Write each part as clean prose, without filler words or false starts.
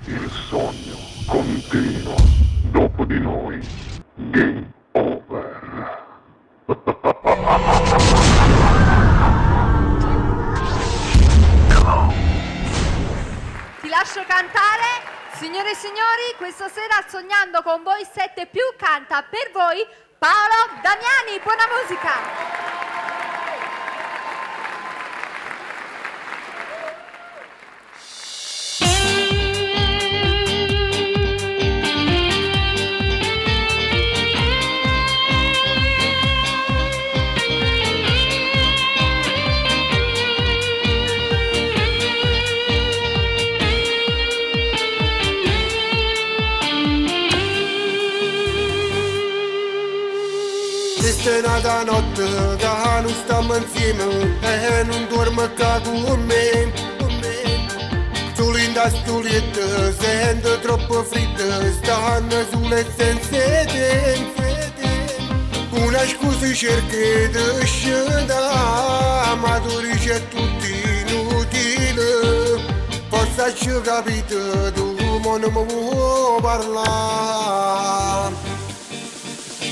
Il sogno continua. Dopo di noi, game over. Ti lascio cantare. Signore e signori, questa sera Sognando con voi 7 più canta per voi Paolo Damiani. Buona musica. Este nada notte, da non stiamo insieme e non dormo ca con me. Sulla stulietta, sento troppo fritta, stanno sulle senza tempo. Una scusa cerchi di scendere, ma tu dici è tutto inutile. Forse ci capite, tu non mi vuoi parlare.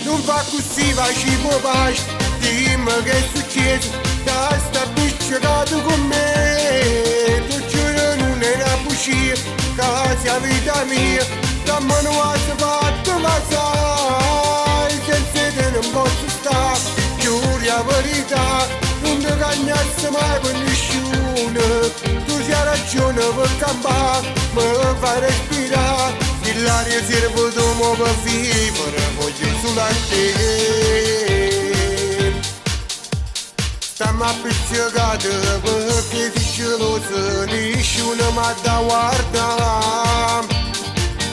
Non fa così, vai ci può basta. Dimmi che è successo, da sta piccicato con me. Tu giuro non è una bugia, che sia vita mia. Dammi una volta fatta, ma sai, senza te non posso stare. Giuri la verità, non ti cagnassi mai per nessuno. Tu c'hai ragione per campare, mi fai respirare. L'aria serve dopo per vivere, voglio solo a te. Stiamo appiccicati perché sei gelosa, nessuno mi da guardare.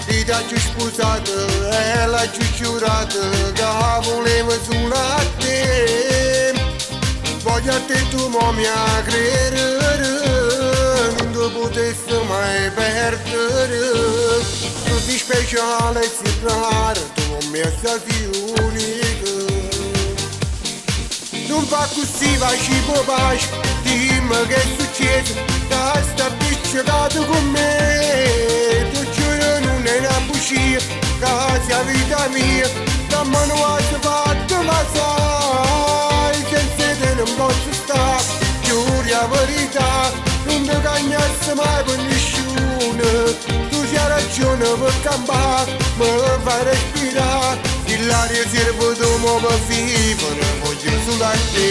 Ti t'ho sposato e l'ho giurato che volevo solo a te. Voglio a te tu mi a credere, non ti potessi mai perdere. Tu sei speciale e sei raro, tu mi sei unica. Non fa così, vai ci può baci, dimmi che è successo, da sta piccicato con me. Tu giuro non è una bugia, che sia vita mia. Dammi una volta fatta, ma sai, senza te non posso stare. Giuri la verità, non ti cagnassi mai per nessuno. C'ha ragione per campare, mi fai respirare. L'aria serve dopo per vivere, voglio solo a te.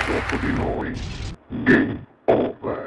Dopo di noi, game over.